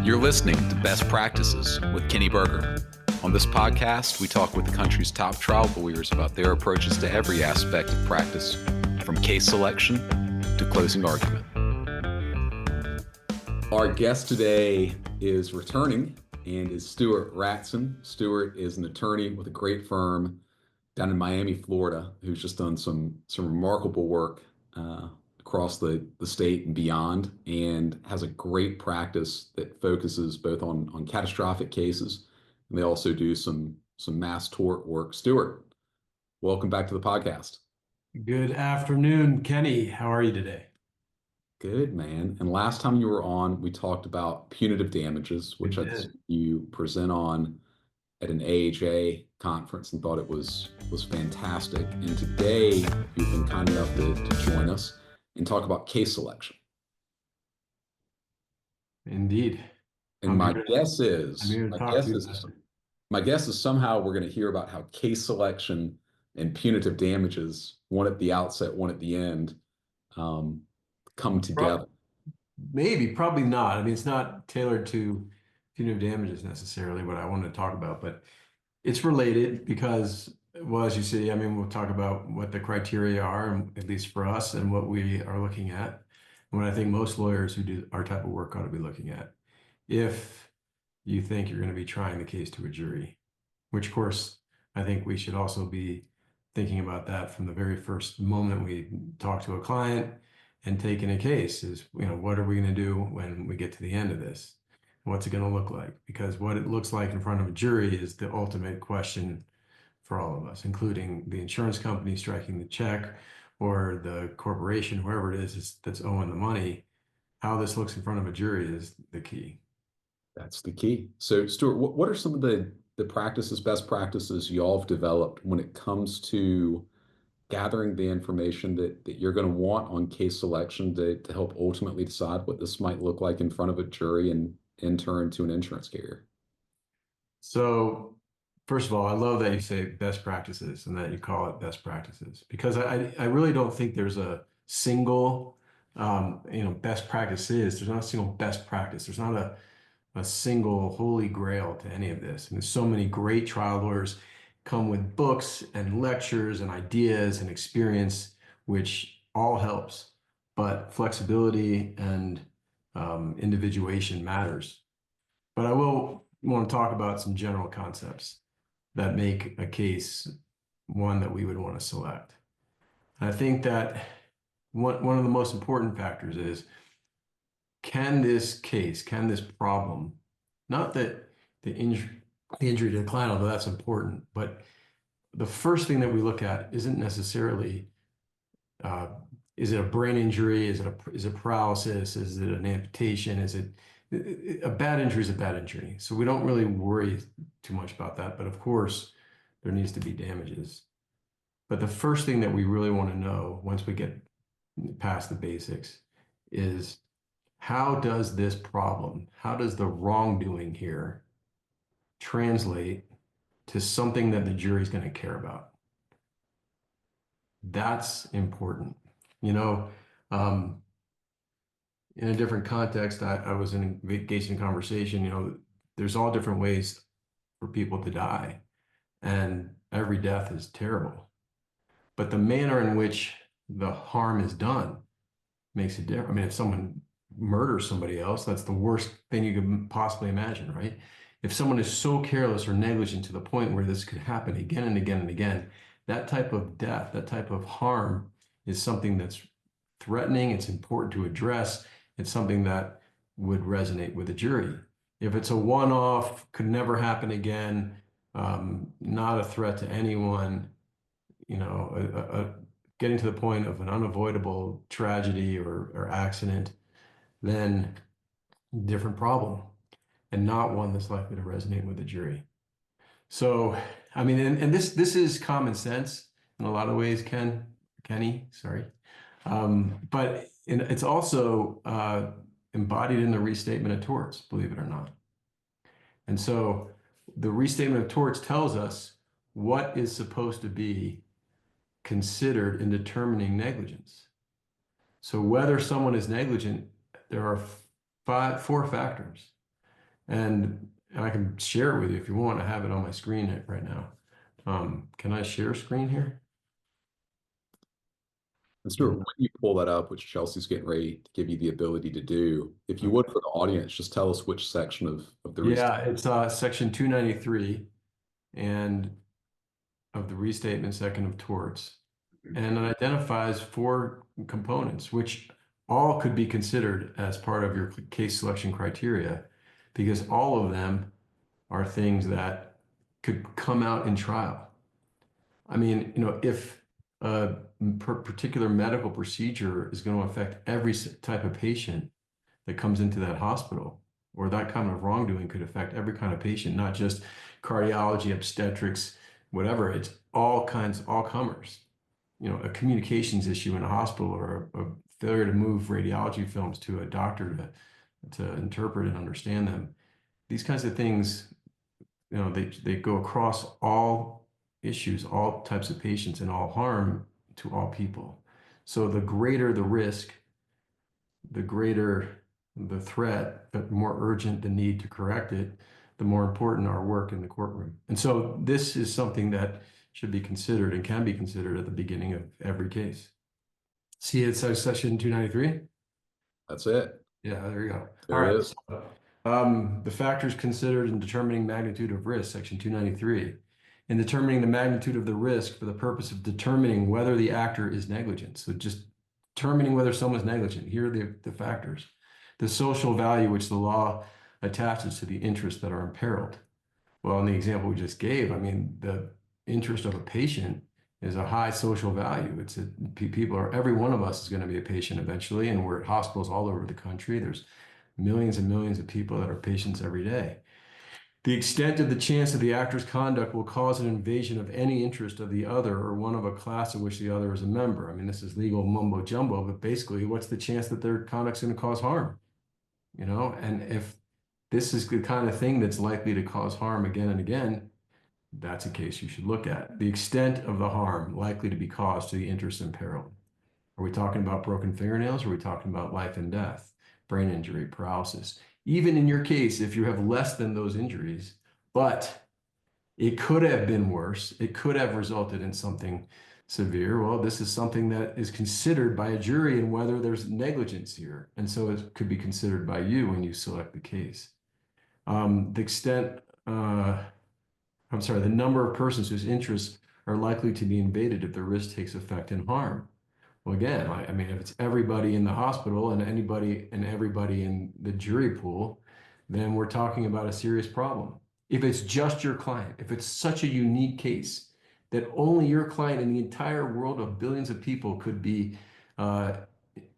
You're listening to Best Practices with Kenny Berger. On this podcast, we talk with the country's top trial lawyers about their approaches to every aspect of practice, from case selection to closing argument. Our guest today is returning and is Stuart Ratzan. Stuart is an attorney with a great firm down in Miami, Florida, who's just done some remarkable work across the state and beyond, and has a great practice that focuses both on catastrophic cases, and they also do some mass tort work. Stuart, welcome back to the podcast. Good afternoon, Kenny. How are you today? Good, man. And last time you were on, we talked about punitive damages, which you present on at an AHA conference and thought it was fantastic. And today you've been kind enough to join us and talk about case selection. Indeed. And my guess is somehow we're going to hear about how case selection and punitive damages, one at the outset, one at the end, come together. Probably not. I mean, it's not tailored to punitive damages necessarily what I wanted to talk about, but it's related because, well, as you see, I mean, we'll talk about what the criteria are, at least for us, and what we are looking at, and what I think most lawyers who do our type of work ought to be looking at. If you think you're going to be trying the case to a jury, which of course, I think we should also be thinking about that from the very first moment we talk to a client and taking a case is, what are we going to do when we get to the end of this? What's it going to look like? Because what it looks like in front of a jury is the ultimate question for all of us, including the insurance company striking the check or the corporation, whoever it is that's owing the money. How this looks in front of a jury is the key. That's the key. So, Stuart, what are some of the practices, best practices y'all have developed when it comes to gathering the information that you're going to want on case selection to help ultimately decide what this might look like in front of a jury and in turn to an insurance carrier? So, first of all, I love that you say best practices and that you call it best practices, because I really don't think there's a single, best practices. There's not a single best practice. There's not a single holy grail to any of this. And there's so many great trial lawyers come with books and lectures and ideas and experience, which all helps, but flexibility and individuation matters. But I will want to talk about some general concepts that make a case one that we would want to select. And I think that one of the most important factors is, can this problem, not that the injury to the client, although that's important, but the first thing that we look at isn't necessarily, is it a brain injury? Is it paralysis? Is it an amputation? Is it a bad injury? Is a bad injury. So we don't really worry too much about that. But of course, there needs to be damages. But the first thing that we really want to know once we get past the basics is, how does this problem, how does the wrongdoing here translate to something that the jury is going to care about? That's important. In a different context, I was engaged in conversation, there's all different ways for people to die, and every death is terrible. But the manner in which the harm is done makes a difference. I mean, if someone murders somebody else, that's the worst thing you could possibly imagine, right? If someone is so careless or negligent to the point where this could happen again and again and again, that type of death, that type of harm is something that's threatening. It's important to address. It's something that would resonate with a jury. If it's a one-off, could never happen again, not a threat to anyone, getting to the point of an unavoidable tragedy or accident, then different problem, and not one that's likely to resonate with the jury. So, I mean, and this is common sense in a lot of ways, Kenny, sorry. But it's also embodied in the restatement of torts, believe it or not. And so the restatement of torts tells us what is supposed to be considered in determining negligence. So whether someone is negligent, there are four factors. And I can share it with you if you want. I have it on my screen right now. Can I share screen here? And Stuart, And when you pull that up, which Chelsea's getting ready to give you the ability to do, if you would okay. for the audience, just tell us which section of the Yeah, restatement. it's section 293 and of the restatement second of torts. And it identifies four components, which all could be considered as part of your case selection criteria, because all of them are things that could come out in trial. I mean, if a particular medical procedure is going to affect every type of patient that comes into that hospital, or that kind of wrongdoing could affect every kind of patient, not just cardiology, obstetrics, whatever. It's all kinds, all comers. A communications issue in a hospital or a failure to move radiology films to a doctor to interpret and understand them. These kinds of things, they go across all issues, all types of patients, and all harm to all people. So the greater the risk, the greater the threat, but more urgent the need to correct it, the more important our work in the courtroom. And so this is something that should be considered and can be considered at the beginning of every case. See, it's section 293. That's it. Yeah, there you go. All There it right. is. So, the factors considered in determining magnitude of risk, section 293. In determining the magnitude of the risk for the purpose of determining whether the actor is negligent. So just determining whether someone's negligent. Here are the factors. The social value which the law attaches to the interests that are imperiled. Well, in the example we just gave, I mean, the interest of a patient is a high social value. People are, every one of us is going to be a patient eventually, and we're at hospitals all over the country. There's millions and millions of people that are patients every day. The extent of the chance that the actor's conduct will cause an invasion of any interest of the other or one of a class of which the other is a member. I mean, this is legal mumbo jumbo, but basically, what's the chance that their conduct's going to cause harm? And if this is the kind of thing that's likely to cause harm again and again, that's a case you should look at. The extent of the harm likely to be caused to the interest imperiled. Are we talking about broken fingernails? Or are we talking about life and death, brain injury, paralysis? Even in your case, if you have less than those injuries, but it could have been worse, it could have resulted in something severe. Well, this is something that is considered by a jury and whether there's negligence here. And so it could be considered by you when you select the case. The extent, I'm sorry, the number of persons whose interests are likely to be invaded if the risk takes effect and harm. Well, again, I mean, if it's everybody in the hospital and anybody and everybody in the jury pool, then we're talking about a serious problem. If it's just your client, if it's such a unique case that only your client in the entire world of billions of people could be uh,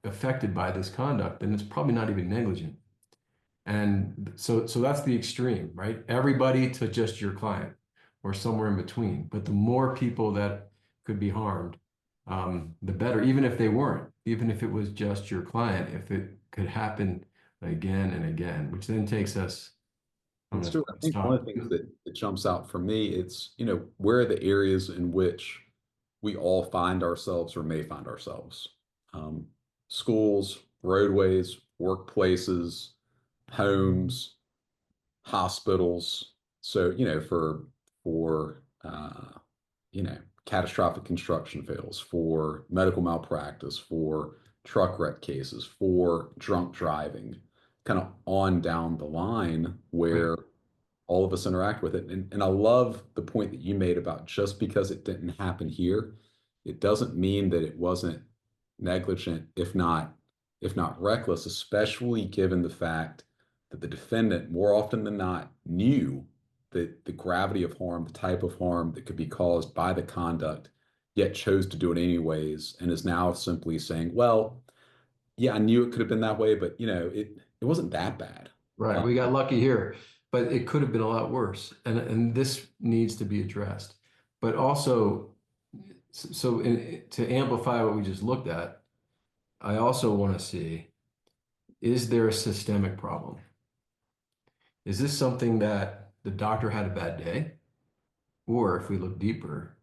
affected by this conduct, then it's probably not even negligent. And so that's the extreme, right? Everybody to just your client or somewhere in between. But the more people that could be harmed, the better, even if they weren't, even if it was just your client, if it could happen again and again, which then takes us, I'm And going Stuart, I to think one of stop. the things that jumps out for me, it's, where are the areas in which we all find ourselves or may find ourselves? Um, Schools, roadways, workplaces, homes, hospitals. So, for catastrophic construction fails, for medical malpractice, for truck wreck cases, for drunk driving, kind of on down the line Right. where all of us interact with it. And I love the point that you made about just because it didn't happen here, it doesn't mean that it wasn't negligent, if not reckless, especially given the fact that the defendant more often than not knew that the gravity of harm, the type of harm that could be caused by the conduct, yet chose to do it anyways, and is now simply saying, well, yeah, I knew it could have been that way, but it wasn't that bad. Right. Uh, We got lucky here, but it could have been a lot worse. And this needs to be addressed. But also, to amplify what we just looked at, I also want to see, is there a systemic problem? Is this something that the doctor had a bad day? Or if we look deeper,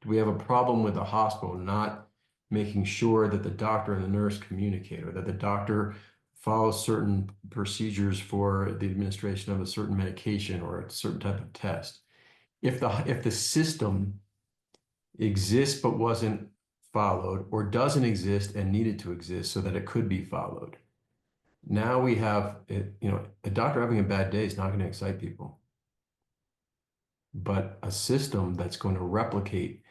do we have a problem with the hospital not making sure that the doctor and the nurse communicate, or that the doctor follow certain procedures for the administration of a certain medication or a certain type of test. If the system exists but wasn't followed, or doesn't exist and needed to exist so that it could be followed, now we have it, a doctor having a bad day is not going to excite people, but a system that's going to replicate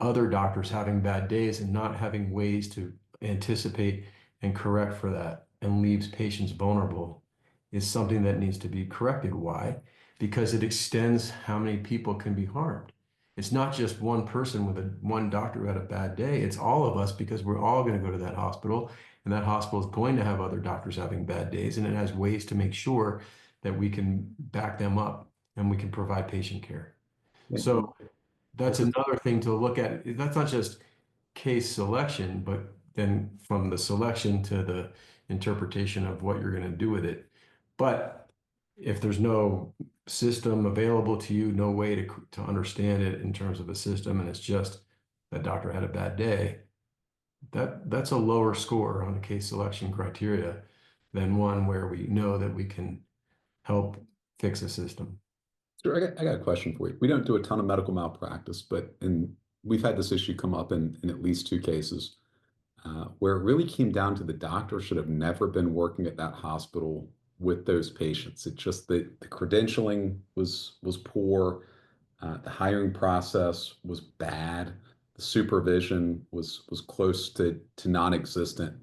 other doctors having bad days and not having ways to anticipate and correct for that and leaves patients vulnerable is something that needs to be corrected. Why? Because it extends how many people can be harmed. It's not just one person with one doctor who had a bad day. It's all of us, because we're all going to go to that hospital, and that hospital is going to have other doctors having bad days, and it has ways to make sure that we can back them up and we can provide patient care. Yeah. So that's Well, another thing to look at. That's not just case selection, but then from the selection to the interpretation of what you're going to do with it. But if there's no system available to you, no way to understand it in terms of a system, and it's just that doctor had a bad day, that's a lower score on the case selection criteria than one where we know that we can help fix a system. Sure, I got a question for you. We don't do a ton of medical malpractice, but we've had this issue come up in at least two cases where it really came down to the doctor should have never been working at that hospital with those patients. It just the credentialing was poor, the hiring process was bad, the supervision was close to non-existent.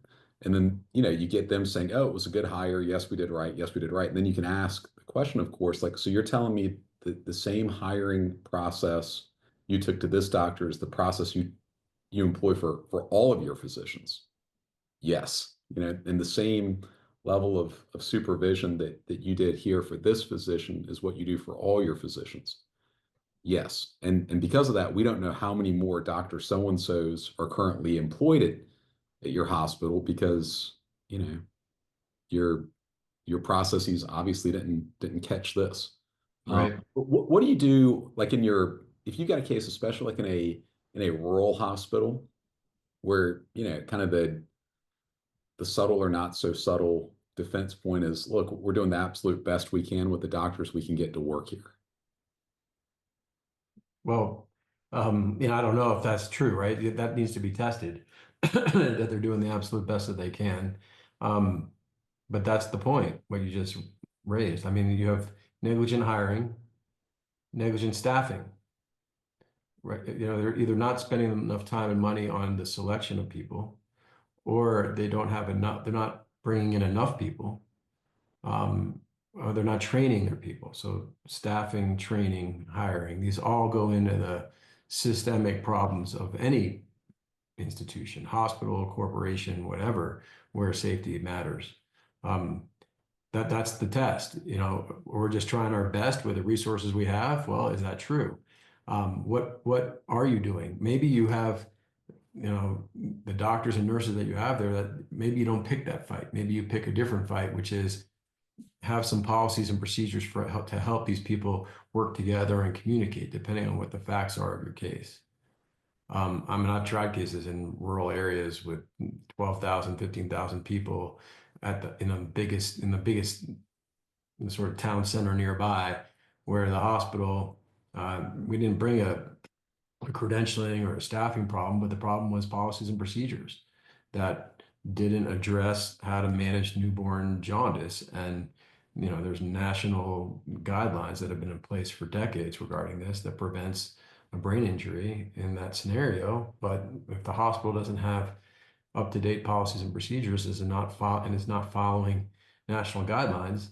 And then, you get them saying, "Oh, it was a good hire. Yes, we did right. Yes, we did right." And then you can ask the question, of course, like, so you're telling me that the same hiring process you took to this doctor is the process you employ for all of your physicians? Yes. And the same level of supervision that you did here for this physician is what you do for all your physicians. Yes. And because of that, we don't know how many more Dr. So-and-sos are currently employed at your hospital because, your your processes obviously didn't catch this. Right. What do you do like if you got a case, especially like in a rural hospital where, kind of the subtle or not so subtle defense point is, look, we're doing the absolute best we can with the doctors we can get to work here. Well, I don't know if that's true, right? That needs to be tested, that they're doing the absolute best that they can. Um, but that's the point, what you just raised. I mean, you have negligent hiring, negligent staffing, right? They're either not spending enough time and money on the selection of people, or they don't have enough, they're not bringing in enough people, um, or they're not training their people. So staffing, training, hiring, these all go into the systemic problems of any institution, hospital, corporation, whatever, where safety matters. Um, that's the test. We're just trying our best with the resources we have. Well, is that true? What are you doing? Maybe you have, the doctors and nurses that you have there, that maybe you don't pick that fight. Maybe you pick a different fight, which is have some policies and procedures to help these people work together and communicate, depending on what the facts are of your case. I mean, I've tried cases in rural areas with 12,000, 15,000 people in the biggest sort of town center nearby, where the hospital, we didn't bring a credentialing or a staffing problem, but the problem was policies and procedures that didn't address how to manage newborn jaundice. And, there's national guidelines that have been in place for decades regarding this that prevents a brain injury in that scenario. But if the hospital doesn't have up-to-date policies and procedures and is not following national guidelines,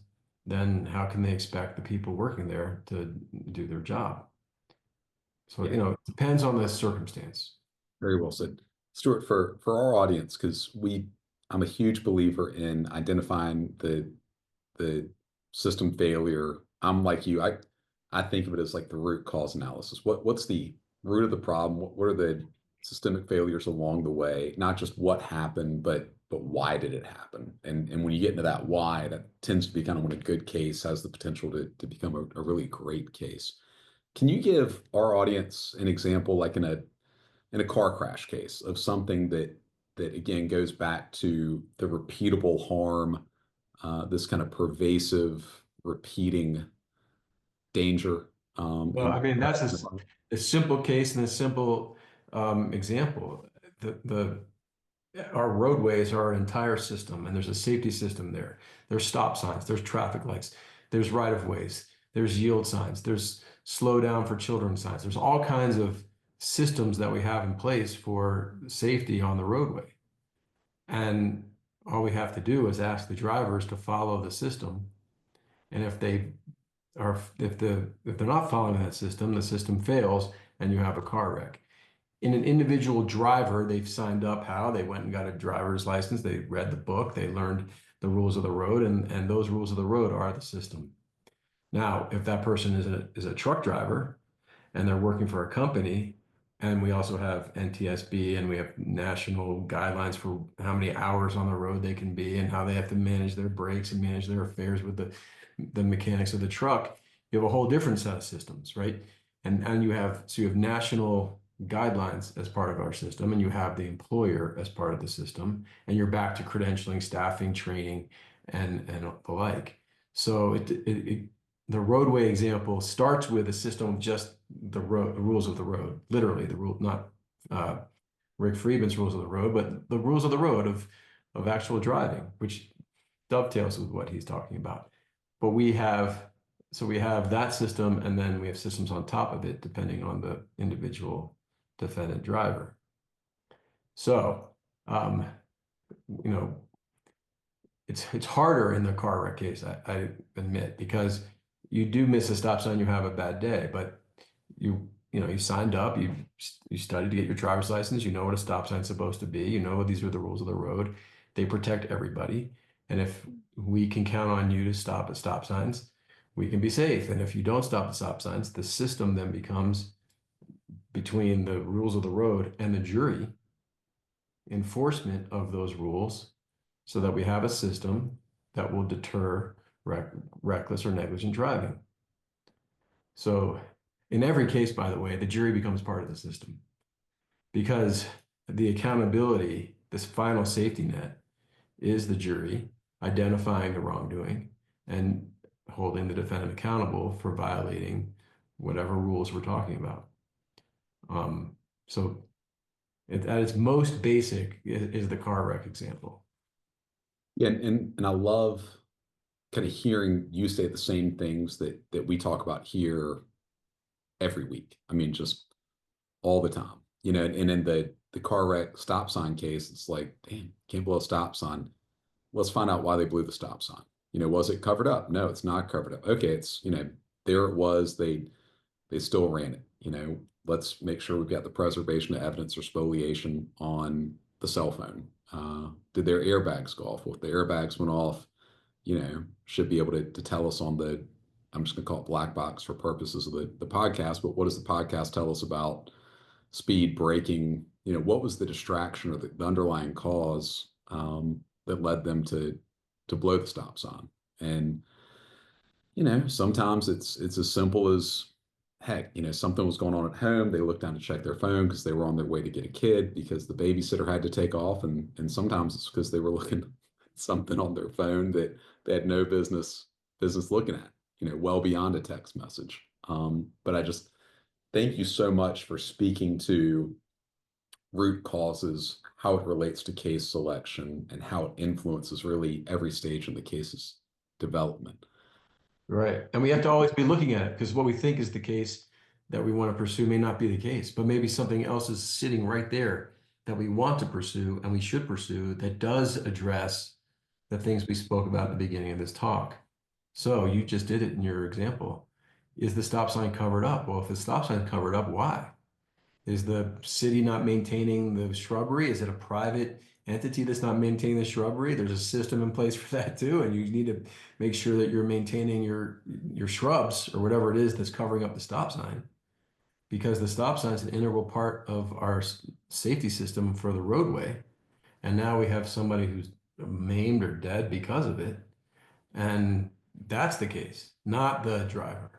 then how can they expect the people working there to do their job? So, Yeah, it depends on the circumstance. very well said. Stuart, for our audience, because I'm a huge believer in identifying the system failure. I'm like you. I think of it as like the root cause analysis. What's the root of the problem? What are the systemic failures along the way? Not just what happened, but why did it happen? And when you get into that why, that tends to be kind of when a good case has the potential to become a really great case. Can you give our audience an example, like in a car crash case of something that that again goes back to the repeatable harm, this kind of pervasive, repeating danger Well, in I mean, that's the a simple case and a simple example. The our roadways are an entire system, and there's a safety system there. There's stop signs, there's traffic lights, there's right of ways, there's yield signs, there's slow down for children signs. There's all kinds of systems that we have in place for safety on the roadway. And all we have to do is ask the drivers to follow the system. And if they're not following that system, the system fails and you have a car wreck. In an individual driver, they've signed up how they went and got a driver's license, they read the book, they learned the rules of the road, and those rules of the road are the system. Now, if that person is a truck driver and they're working for a company, and we also have NTSB and we have national guidelines for how many hours on the road they can be and how they have to manage their brakes and manage their affairs with the mechanics of the truck. You have a whole different set of systems, right? And you have national guidelines as part of our system, and you have the employer as part of the system, and you're back to credentialing, staffing, training, and the like. So the roadway example starts with a system of just the rules of the road, literally the rule, not uh, Rick Friedman's rules of the road, but the rules of the road of actual driving, which dovetails with what he's talking about. But we have that system, and then we have systems on top of it, depending on the individual defendant driver. So, um, you know, it's harder in the car wreck case, I admit, because you do miss a stop sign, you have a bad day, but you signed up, you studied to get your driver's license, you know what a stop sign's supposed to be, you know these are the rules of the road. They protect everybody. And if we can count on you to stop at stop signs, we can be safe. And if you don't stop at stop signs, the system then becomes between the rules of the road and the jury enforcement of those rules so that we have a system that will deter reckless or negligent driving. So in every case, by the way, the jury becomes part of the system because the accountability, this final safety net, is the jury identifying the wrongdoing and holding the defendant accountable for violating whatever rules we're talking about. So at its most basic is the car wreck example. Yeah, and I love kind of hearing you say the same things that we talk about here every week. I mean, just all the time. And in the car wreck stop sign case, it's like, damn, can't blow a stop sign. Let's find out why they blew the stop sign. Was it covered up? No, it's not covered up. Okay, it's, there it was. They still ran it. Let's make sure we've got the preservation of evidence or spoliation on the cell phone. Did their airbags go off? Well, if the airbags went off, should be able to tell us on the, I'm just going to call it black box for purposes of the podcast, but what does the podcast tell us about speed, braking? What was the distraction or the underlying cause that led them to blow the stop sign? And sometimes it's as simple as, heck, something was going on at home. They looked down to check their phone because they were on their way to get a kid because the babysitter had to take off. And sometimes it's because they were looking at something on their phone that they had no business looking at, well beyond a text message. But I just thank you so much for speaking to root causes, how it relates to case selection, and how it influences really every stage in the case's development. Right. And we have to always be looking at it because what we think is the case that we want to pursue may not be the case, but maybe something else is sitting right there that we want to pursue and we should pursue that does address the things we spoke about at the beginning of this talk. So you just did it in your example. Is the stop sign covered up? Well, if the stop sign is covered up, why? Is the city not maintaining the shrubbery? Is it a private entity that's not maintaining the shrubbery? There's a system in place for that too, and you need to make sure that you're maintaining your shrubs or whatever it is that's covering up the stop sign, because the stop sign is an integral part of our safety system for the roadway. And now we have somebody who's maimed or dead because of it, and that's the case, not the driver.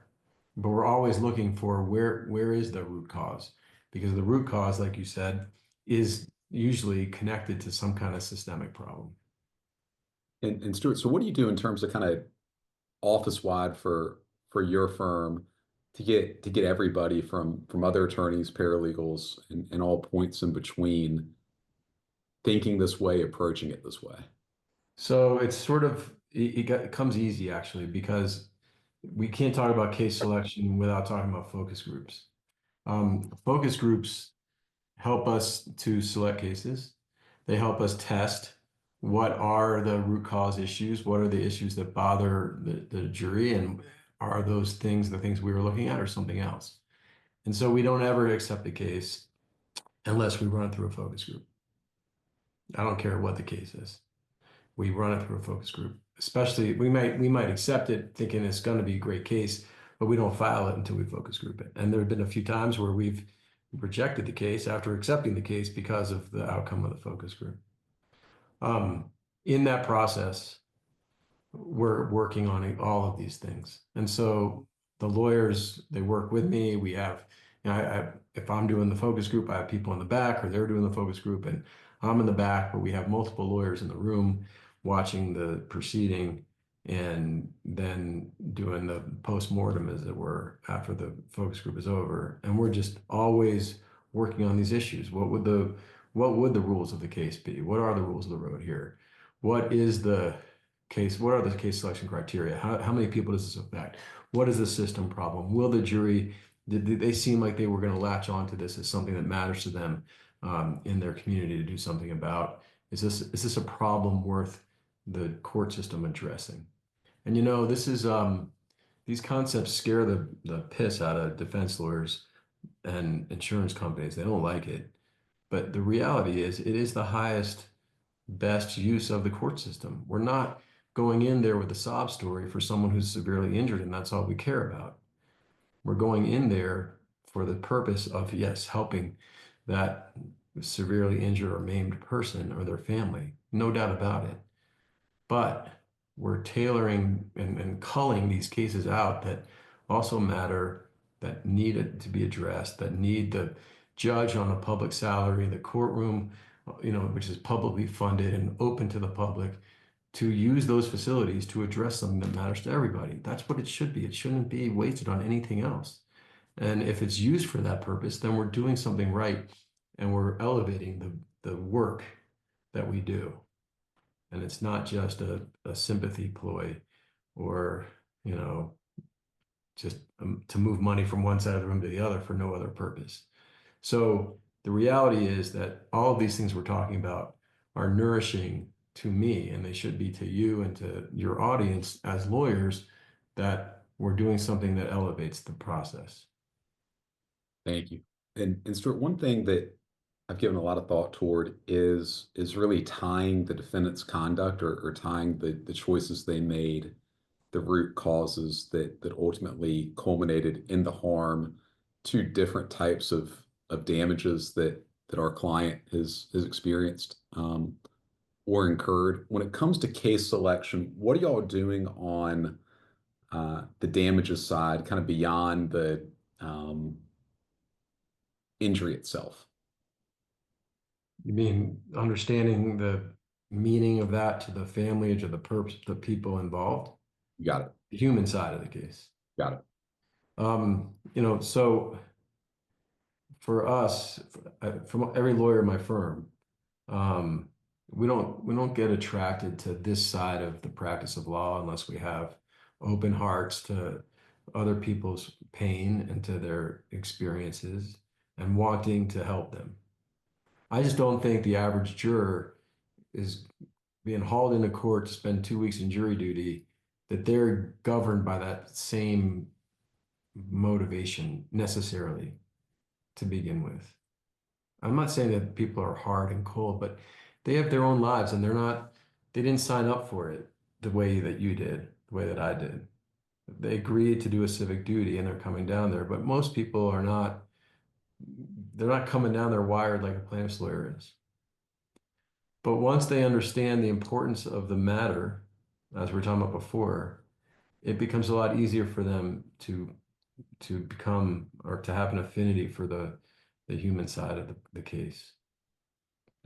But we're always looking for where is the root cause? Because the root cause, like you said, is usually connected to some kind of systemic problem. And Stuart, so what do you do in terms of kind of office wide for your firm to get everybody from other attorneys, paralegals, and all points in between thinking this way, approaching it this way? So it's sort of it comes easy actually because we can't talk about case selection without talking about focus groups. Focus groups help us to select cases. They help us test what are the root cause issues, what are the issues that bother the jury, and are those things the things we were looking at or something else? And so we don't ever accept the case unless we run it through a focus group. I don't care what the case is. We run it through a focus group. Especially we might accept it thinking it's going to be a great case, but we don't file it until we focus group it. And there have been a few times where we've rejected the case after accepting the case because of the outcome of the focus group. Um, in that process, we're working on all of these things. And so the lawyers, they work with me. We have, if I'm doing the focus group, I have people in the back or they're doing the focus group and I'm in the back, but we have multiple lawyers in the room watching the proceeding and then doing the post-mortem, as it were, after the focus group is over. And we're just always working on these issues. What would the rules of the case be? What are the rules of the road here? What is the case? What are the case selection criteria? How many people does this affect? What is the system problem? Will the jury, did they seem like they were going to latch on to this as something that matters to them in their community to do something about? Is this a problem worth the court system addressing? And this is these concepts scare the piss out of defense lawyers and insurance companies. They don't like it. But the reality is it is the highest best use of the court system. We're not going in there with a sob story for someone who's severely injured, and that's all we care about. We're going in there for the purpose of, yes, helping that severely injured or maimed person or their family, no doubt about it. But we're tailoring and culling these cases out that also matter, that need it to be addressed, that need the judge on a public salary, the courtroom, which is publicly funded and open to the public, to use those facilities to address something that matters to everybody. That's what it should be. It shouldn't be wasted on anything else. And if it's used for that purpose, then we're doing something right and we're elevating the work that we do. And it's not just a sympathy ploy or, you know, just to move money from one side of the room to the other for no other purpose. So the reality is that all of these things we're talking about are nourishing to me, and they should be to you and to your audience as lawyers, that we're doing something that elevates the process. Thank you. And Stuart, one thing that I've given a lot of thought toward is really tying the defendant's conduct or tying the choices they made, the root causes that ultimately culminated in the harm to different types of damages that our client has experienced or incurred. When it comes to case selection, what are y'all doing on the damages side, kind of beyond the um, injury itself? You mean understanding the meaning of that to the family or to the people involved, You got it. the human side of the case. Got it. So for us, from every lawyer in my firm, um, we don't get attracted to this side of the practice of law unless we have open hearts to other people's pain and to their experiences and wanting to help them. I just don't think the average juror is being hauled into court to spend 2 weeks in jury duty, that they're governed by that same motivation necessarily to begin with. I'm not saying that people are hard and cold, but they have their own lives and they didn't sign up for it the way that you did, the way that I did. They agreed to do a civic duty and they're coming down there, but most people they're not coming down there wired like a plaintiff's lawyer is. But once they understand the importance of the matter, as we were talking about before, it becomes a lot easier for them to become or to have an affinity for the human side of the case.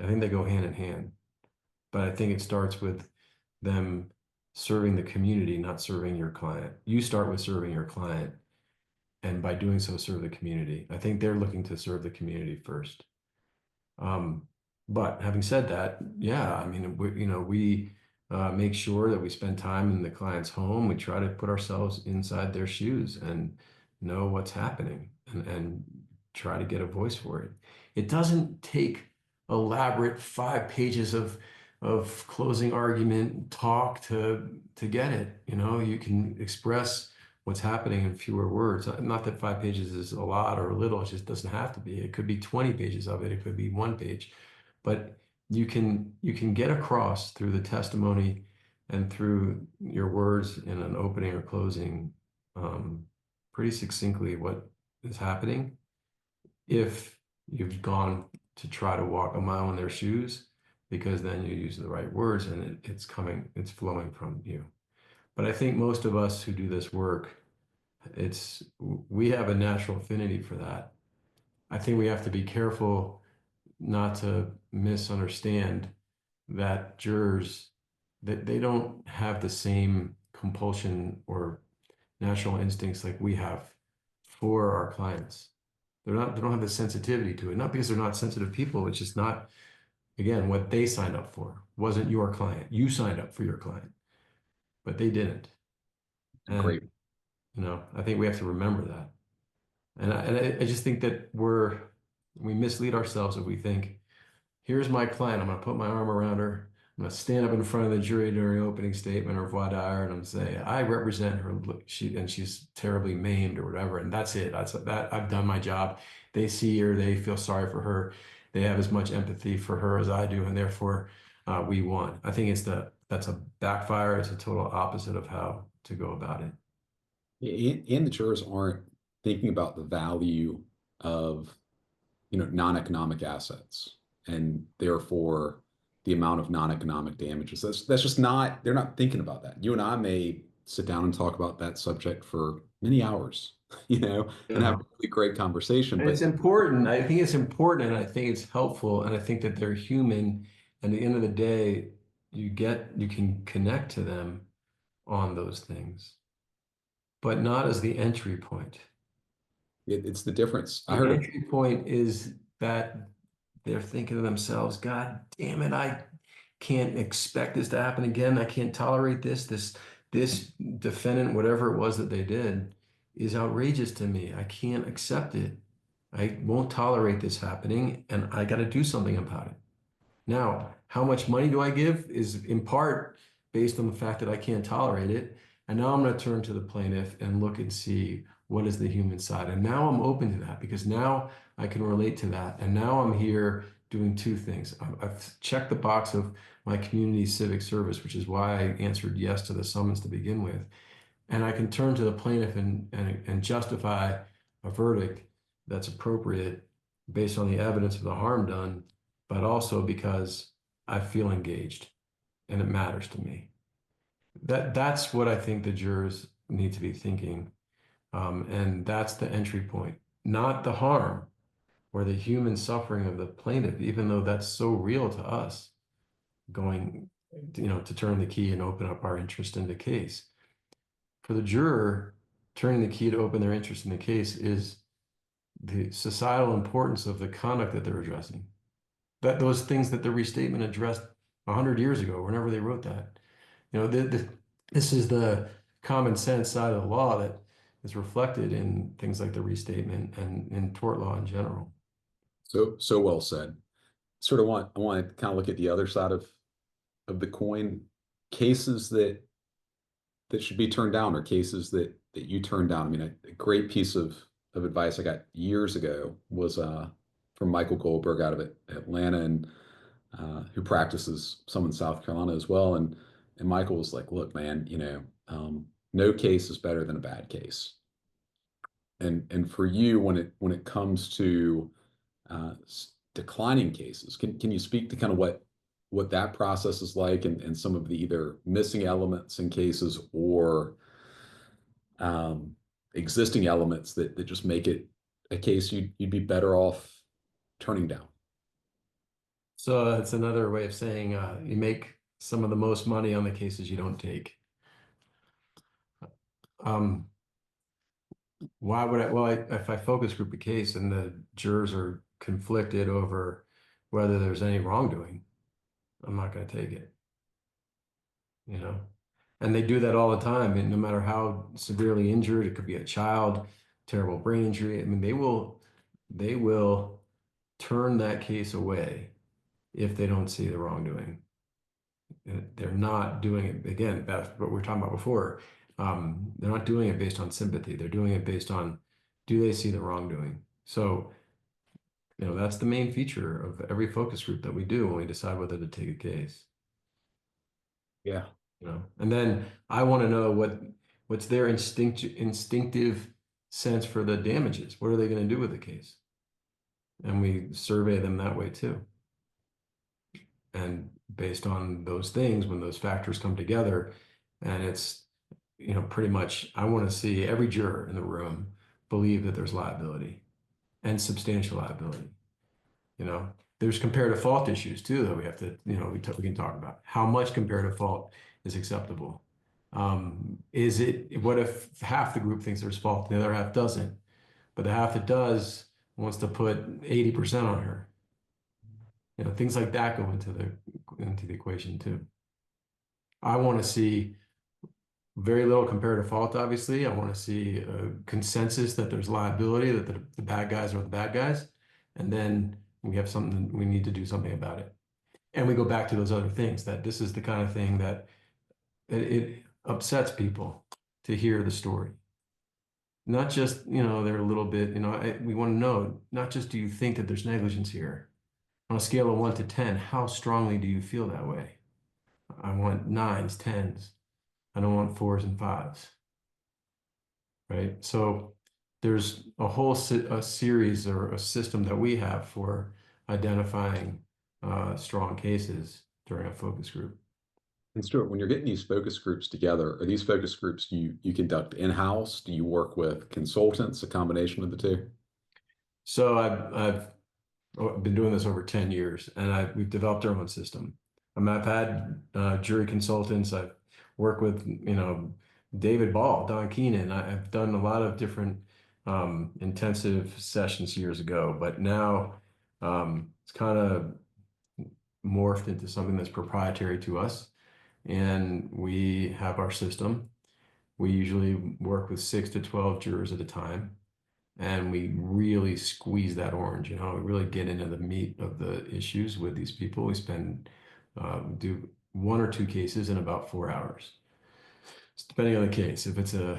I think they go hand in hand, but I think it starts with them serving the community, not serving your client. You start with serving your client, and by doing so, serve the community. I think they're looking to serve the community first. Um, but having said that, yeah, I mean, we make sure that we spend time in the client's home. We try to put ourselves inside their shoes and know what's happening and try to get a voice for it. It doesn't take elaborate 5 pages of closing argument talk to get it. You know, you can express what's happening in fewer words. Not that 5 pages is a lot or a little, it just doesn't have to be. It could be 20 pages of it, it could be 1 page. But you can get across through the testimony and through your words in an opening or closing pretty succinctly what is happening if you've gone to try to walk a mile in their shoes, because then you use the right words and it's flowing from you. But I think most of us who do this work, it's we have a natural affinity for that. I think we have to be careful not to misunderstand that jurors that they don't have the same compulsion or natural instincts like we have for our clients. They don't have the sensitivity to it, not because they're not sensitive people, it's just not, again, what they signed up for wasn't your client. You signed up for your client, but they didn't. And Great. I think we have to remember that. And I just think that we mislead ourselves if we think, here's my client. I'm going to put my arm around her. I'm going to stand up in front of the jury during opening statement or voir dire, and I'm going to say, I represent her. Look, she's terribly maimed or whatever. And that's it. That's that. I've done my job. They see her. They feel sorry for her. They have as much empathy for her as I do, and therefore we won. I think that's a backfire. It's a total opposite of how to go about it. And the jurors aren't thinking about the value of, non-economic assets and therefore the amount of non-economic damages. That's just not, they're not thinking about that. You and I may sit down and talk about that subject for many hours, and have a Yeah. really great conversation. And it's But important. I think it's important and I think it's helpful. And I think that they're human. And at the end of the day, you can connect to them on those things, but not as the entry point. it's the difference. I The heard of entry point is that they're thinking to themselves, God damn it, I can't expect this to happen again. I can't tolerate this. This defendant, whatever it was that they did, is outrageous to me. I can't accept it. I won't tolerate this happening, and I got to do something about it. Now, how much money do I give is in part based on the fact that I can't tolerate it. And now I'm going to turn to the plaintiff and look and see what is the human side. And now I'm open to that because now I can relate to that. And now I'm here doing two things. I've checked the box of my community civic service, which is why I answered yes to the summons to begin with. And I can turn to the plaintiff and justify a verdict that's appropriate based on the evidence of the harm done, but also because I feel engaged and it matters to me. That's what I think the jurors need to be thinking. And that's the entry point, not the harm or the human suffering of the plaintiff, even though that's so real to us, going, to turn the key and open up our interest in the case. For the juror, turning the key to open their interest in the case is the societal importance of the conduct that they're addressing. That those things that the restatement addressed 100 years ago, whenever they wrote that. This is the common sense side of the law that is reflected in things like the restatement and in tort law in general. so well said. I want to kind of look at the other side of the coin. Cases that should be turned down, or cases that you turned down. I mean, a great piece of advice I got years ago was from Michael Goldberg out of Atlanta, and who practices some in South Carolina as well. And Michael was like, "Look, man, no case is better than a bad case." And for you, when it comes to declining cases, can you speak to kind of what that process is like, and some of the either missing elements in cases or um, existing elements that just make it a case you'd be better off turning down? So it's another way of saying you make some of the most money on the cases you don't take. Um, why would I? Well, if I focus group a case and the jurors are conflicted over whether there's any wrongdoing, I'm not going to take it, you know? And they do that all the time. And no matter how severely injured, it could be a child, terrible brain injury. I mean, they will turn that case away if they don't see the wrongdoing. They're not doing it, again, that's what we were talking about before. They're not doing it based on sympathy. They're doing it based on, do they see the wrongdoing? So, that's the main feature of every focus group that we do when we decide whether to take a case. Yeah. And then I want to know what's their instinctive sense for the damages. What are they going to do with the case? And we survey them that way too. And based on those things, when those factors come together, and it's, pretty much, I want to see every juror in the room believe that there's liability and substantial liability. You know, there's comparative fault issues too that we have to, we can talk about. How much comparative fault is acceptable? What if half the group thinks there's fault and the other half doesn't? But the half that does wants to put 80% on her. Things like that go into the equation too. I want to see very little comparative fault, obviously. I want to see a consensus that there's liability, that the bad guys are the bad guys. And then we have something, we need to do something about it. And we go back to those other things that this is the kind of thing that it upsets people to hear the story. Not just, they're a little bit, we want to know, not just do you think that there's negligence here? On a scale of 1 to 10, how strongly do you feel that way? I want nines, tens. I don't want fours and fives, right? So there's a series or a system that we have for identifying strong cases during a focus group. And Stuart, when you're getting these focus groups together, are these focus groups you conduct in-house? Do you work with consultants, a combination of the two? So I've been doing this over 10 years, and we've developed our own system. I've had jury consultants. I've worked with, David Ball, Don Keenan. I've done a lot of different intensive sessions years ago, but now it's kind of morphed into something that's proprietary to us. And we have our system. We usually work with 6 to 12 jurors at a time, and we really squeeze that orange. We really get into the meat of the issues with these people. We do 1 or 2 cases in about 4 hours. It's depending on the case. If it's a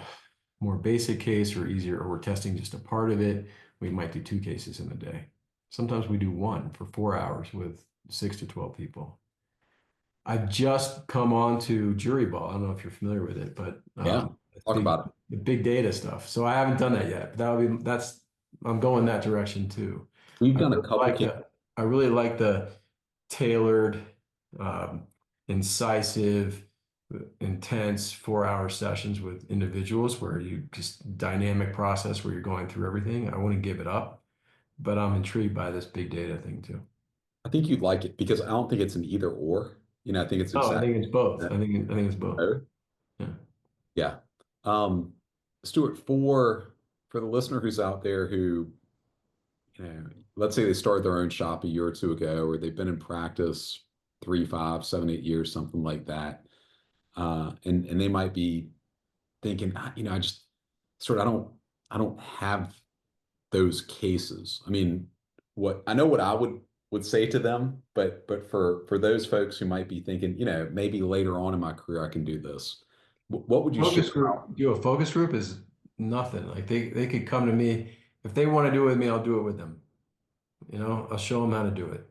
more basic case or easier, or we're testing just a part of it, we might do 2 cases in a day. Sometimes we do one for 4 hours with 6 to 12 people. I've just come on to jury ball. I don't know if you're familiar with it, but Yeah. it's Talk about it. the big data stuff. So I haven't done that yet. But I'm going that direction too. We've I done a really couple like cases. I really like the tailored, um, incisive, intense 4 hour sessions with individuals where you just dynamic process where you're going through everything. I wouldn't give it up, but I'm intrigued by this big data thing too. I think you'd like it because I don't think it's an either or. I think it's Oh, I think exactly it's both. that. I think it's both. Yeah. Yeah. Um, Stuart, for the listener who's out there who, let's say they started their own shop a year or two ago, or they've been in practice 3, 5, 7, 8 years, something like that. And they might be thinking, I just sort of I don't have those cases. I mean, what I know what I would say to them, but for those folks who might be thinking, maybe later on in my career I can do this. What would you share Focus group, about? do a focus group is nothing. Like they could come to me if they want to do it with me, I'll do it with them. I'll show them how to do it.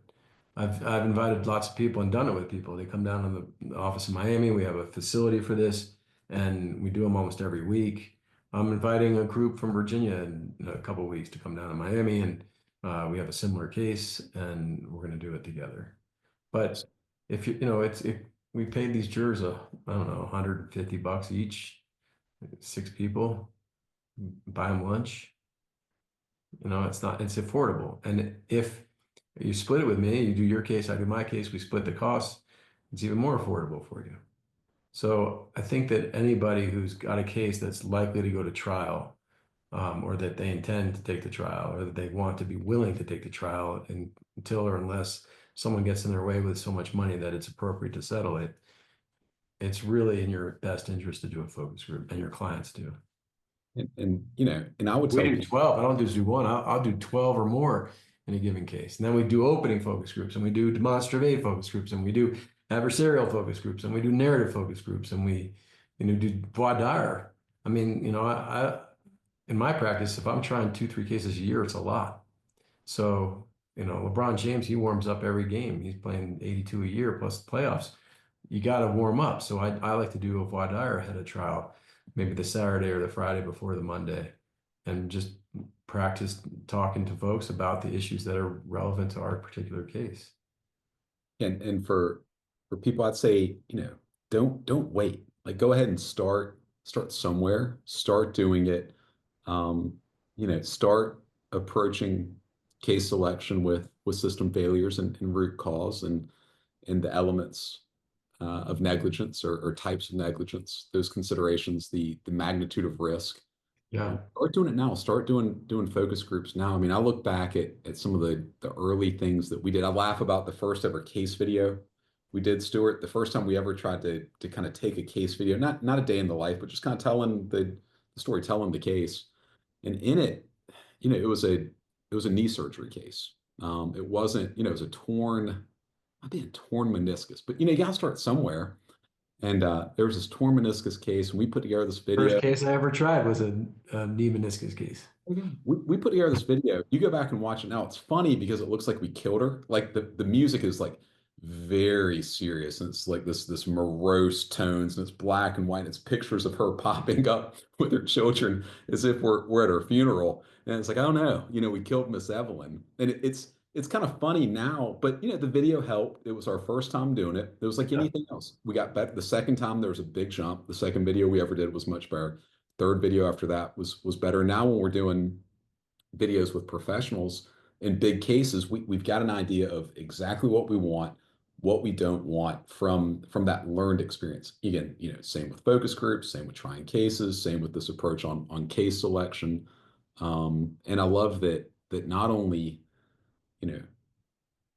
I've invited lots of people and done it with people. They come down to the office in Miami. We have a facility for this, and we do them almost every week. I'm inviting a group from Virginia in a couple of weeks to come down to Miami, and we have a similar case, and we're going to do it together. But if if we paid these jurors I don't know, $150 each, 6 people, buy them lunch. It's not, it's affordable. And if You split it with me, you do your case, I do my case, we split the costs. It's even more affordable for you. So I think that anybody who's got a case that's likely to go to trial, or that they intend to take the trial, or that they want to be willing to take the trial until or unless someone gets in their way with so much money that it's appropriate to settle it, it's really in your best interest to do a focus group, and your clients do. And and I would We tell do people, 12. I don't just do one. I'll do 12 or more in a given case. And then we do opening focus groups, and we do demonstrative aid focus groups, and we do adversarial focus groups, and we do narrative focus groups, and we, do voir dire. I mean, in my practice, if I'm trying 2, 3 cases a year, it's a lot. So, LeBron James, he warms up every game. He's playing 82 a year plus the playoffs. You got to warm up. So I like to do a voir dire ahead of trial, maybe the Saturday or the Friday before the Monday, and just practice talking to folks about the issues that are relevant to our particular case. and for people, I'd say, don't wait. Like, go ahead and start somewhere. Start doing it. Start approaching case selection with system failures and root cause and the elements of negligence or types of negligence, those considerations, the magnitude of risk. Yeah. Start doing it now. Start doing focus groups now. I mean, I look back at some of the early things that we did. I laugh about the first ever case video we did, Stuart. The first time we ever tried to kind of take a case video, not a day in the life, but just kind of telling the story, telling the case. And in it, it was a knee surgery case. It wasn't, it was a torn, I think a torn meniscus. But you gotta start somewhere. And there was this torn meniscus case, and we put together this First video. case I ever tried was a knee meniscus case. We put together this video. You go back and watch it now. It's funny because it looks like we killed her. Like the music is like very serious, and it's like this morose tones, and it's black and white. And it's pictures of her popping up with her children as if we're at her funeral. And it's like, oh no, we killed Miss Evelyn. And it's kind of funny now, but the video helped. It was our first time doing it. It was like Yeah. anything else. We got better. The second time there was a big jump. The second video we ever did was much better. Third video after that was better. Now when we're doing videos with professionals in big cases, we've got an idea of exactly what we want, what we don't want from that learned experience. Again, same with focus groups, same with trying cases, same with this approach on case selection. And I love that not only, you know,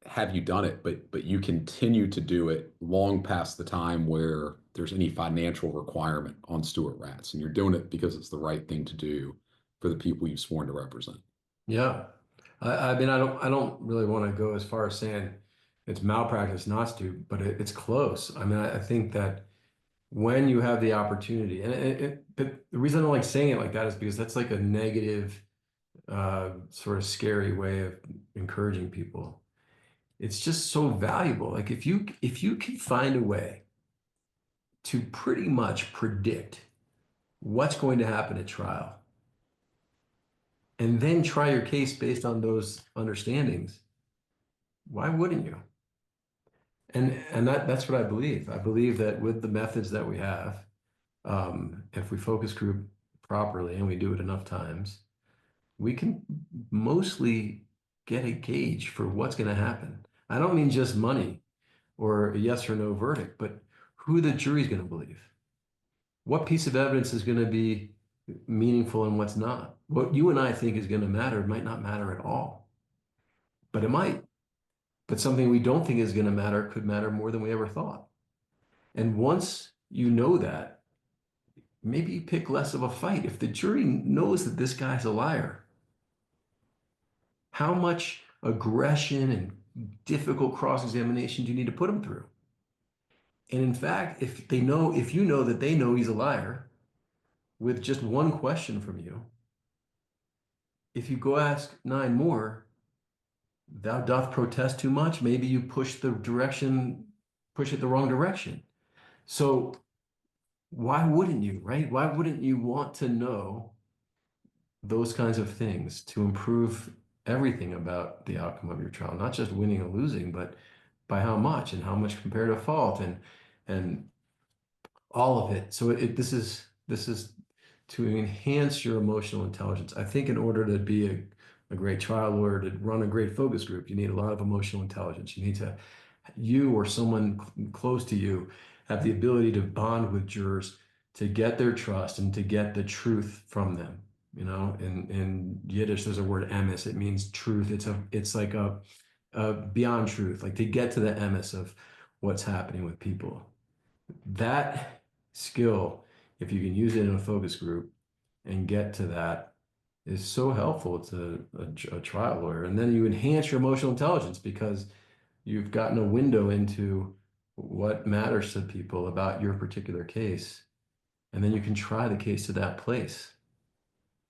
have you done it, but you continue to do it long past the time where there's any financial requirement on Stuart Ratz, and you're doing it because it's the right thing to do for the people you've sworn to represent. Yeah. I mean, I don't really want to go as far as saying it's malpractice not to, but it's close. I mean, I think that when you have the opportunity, and but the reason I don't like saying it like that is because that's like a negative, sort of scary way of encouraging people. It's just so valuable. Like if you can find a way to pretty much predict what's going to happen at trial, and then try your case based on those understandings, why wouldn't you? And that's what I believe. I believe that with the methods that we have, if we focus group properly and we do it enough times, we can mostly get a gauge for what's going to happen. I don't mean just money or a yes or no verdict, but who the jury's going to believe. What piece of evidence is going to be meaningful and what's not. What you and I think is going to matter might not matter at all, but it might. But something we don't think is going to matter could matter more than we ever thought. And once you know that, maybe you pick less of a fight. If the jury knows that this guy's a liar, how much aggression and difficult cross-examination do you need to put him through? And in fact, if you know that they know he's a liar with just one question from you, if you go ask 9 more, thou doth protest too much, maybe you push it the wrong direction. So why wouldn't you, right? Why wouldn't you want to know those kinds of things to improve everything about the outcome of your trial, not just winning or losing, but by how much and how much comparative fault and all of it. So this is to enhance your emotional intelligence. I think in order to be a great trial lawyer to run a great focus group, you need a lot of emotional intelligence. You need to, you or someone close to you have the ability to bond with jurors to get their trust and to get the truth from them. You know, in Yiddish, there's a word emes. It means truth. It's like a beyond truth, like to get to the emes of what's happening with people. That skill, if you can use it in a focus group and get to that, is so helpful to a trial lawyer. And then you enhance your emotional intelligence because you've gotten a window into what matters to people about your particular case. And then you can try the case to that place.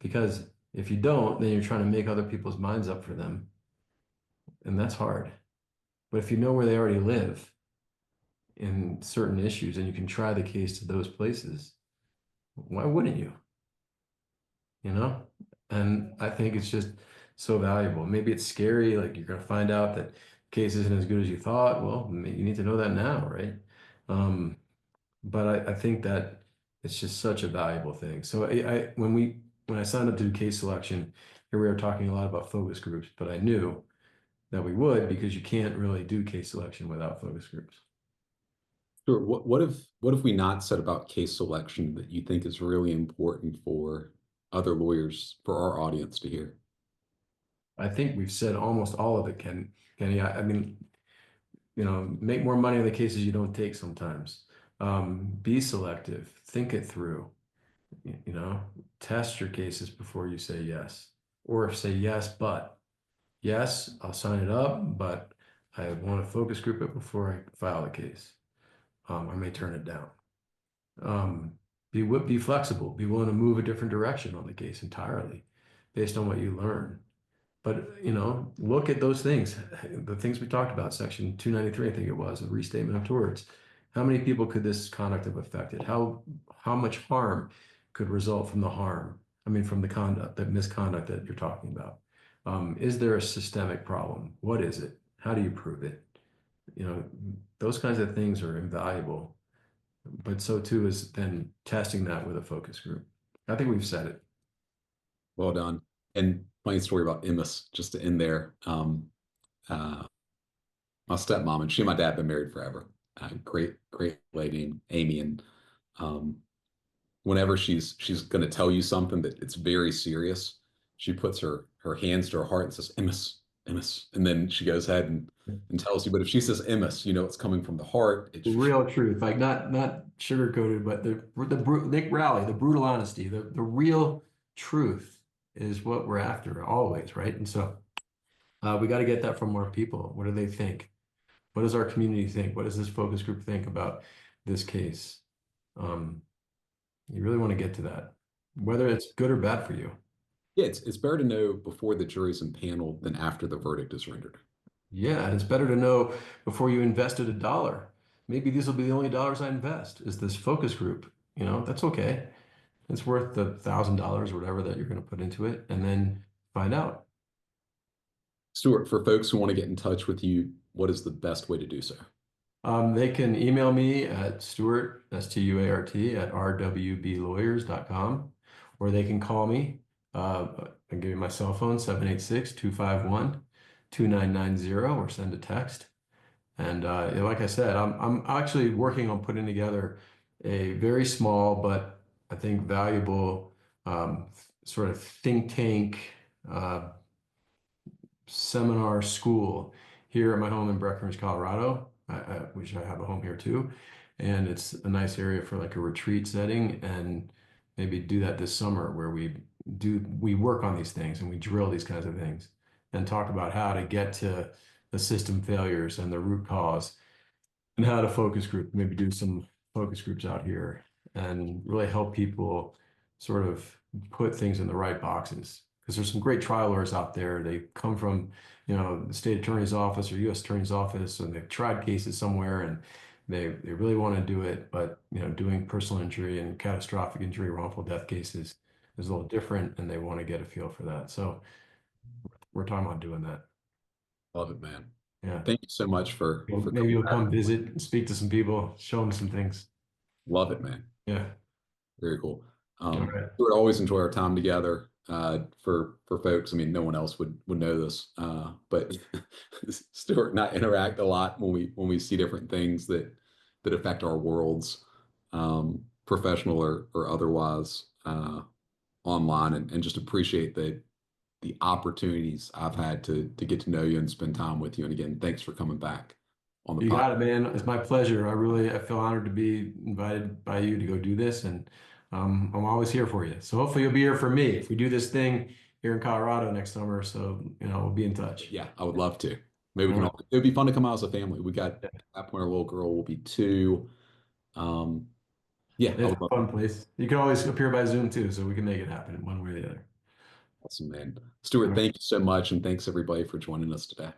Because if you don't, then you're trying to make other people's minds up for them. And that's hard. But if you know where they already live in certain issues and you can try the case to those places, why wouldn't you? You know? And I think it's just so valuable. Maybe it's scary, like you're going to find out that case isn't as good as you thought. Well, you need to know that now, right? Um, but I think that it's just such a valuable thing. So when I signed up to do case selection, here we are talking a lot about focus groups, but I knew that we would because you can't really do case selection without focus groups. Sure. What if we not said about case selection that you think is really important for other lawyers, for our audience to hear? I think we've said almost all of it, Kenny. I mean, you know, make more money on the cases you don't take sometimes. Be selective, think it through, you know, test your cases before you say yes, or say yes, but yes, I'll sign it up, but I want to focus group it before I file the case. I may turn it down. Um, be flexible, be willing to move a different direction on the case entirely based on what you learn. But, you know, look at those things, the things we talked about, section 293, I think it was, a restatement of torts. How many people could this conduct have affected? How much harm could result from the harm? I mean, from the conduct, that misconduct that you're talking about. Is there a systemic problem? What is it? How do you prove it? You know, those kinds of things are invaluable, but so too is then testing that with a focus group. I think we've said it. Well done. And funny story about Emmis, just to end there. Uh, my stepmom and she and my dad been married forever. Great, great lady, Amy. And um, whenever she's going to tell you something that it's very serious, she puts her hands to her heart and says, Emmis, Emmis. And then she goes ahead and tells you. But if she says Emmis, you know it's coming from the heart. It's The real truth, like not sugar coated, but Nick Rowley, the brutal honesty, the real truth is what we're after always, right? And so we got to get that from more people. What do they think? What does our community think? What does this focus group think about this case? Um, you really want to get to that, whether it's good or bad for you. yeah, it's better to know before the jury's impaneled than after the verdict is rendered. Yeah, and it's better to know before you invested a dollar. Maybe these will be the only dollars I invest, is this focus group. You know, that's okay. It's worth the $1,000 or whatever that you're going to put into it, and then find out. Stuart, for folks who want to get in touch with you, what is the best way to do so? They can email me at Stuart, Stuart, at rwblawyers.com, or they can call me. I can give you my cell phone, 786-251-2990, or send a text. And yeah, like I said, I'm actually working on putting together a very small but I think valuable sort of think tank uh, seminar school here at my home in Breckenridge, Colorado, which I have a home here too. And it's a nice area for like a retreat setting, and maybe do that this summer where we work on these things and we drill these kinds of things and talk about how to get to the system failures and the root cause, and how to focus group, maybe do some focus groups out here and really help people sort of put things in the right boxes. Because there's some great trial lawyers out there. They come from, you know, the state attorney's office or U.S. attorney's office, and they've tried cases somewhere and they really want to do it, but you know, doing personal injury and catastrophic injury, wrongful death cases is a little different, and they want to get a feel for that. So we're talking about doing that. Love it, man. Yeah. Thank you so much for Maybe coming you'll back. come visit and speak to some people, show them some things. Love it, man. Yeah. Very cool. All right. We would always enjoy our time together. for folks. I mean, no one else would know this, but Stuart and I interact a lot when we see different things that affect our worlds, professional or otherwise, online, and just appreciate the opportunities I've had to get to know you and spend time with you. And again, thanks for coming back on the You podcast. got it, man. It's my pleasure. I feel honored to be invited by you to go do this, and I'm always here for you. So hopefully you'll be here for me if we do this thing here in Colorado next summer. So we'll be in touch. Yeah, I would love to. Maybe we All can right. all, it would be fun to come out as a family. We got at that point, our little girl will be 2. Um, yeah, I It's would a love fun place. You can always appear by Zoom too, so we can make it happen in one way or the other. awesome, man. All Stuart, right. thank you so much, and thanks everybody for joining us today.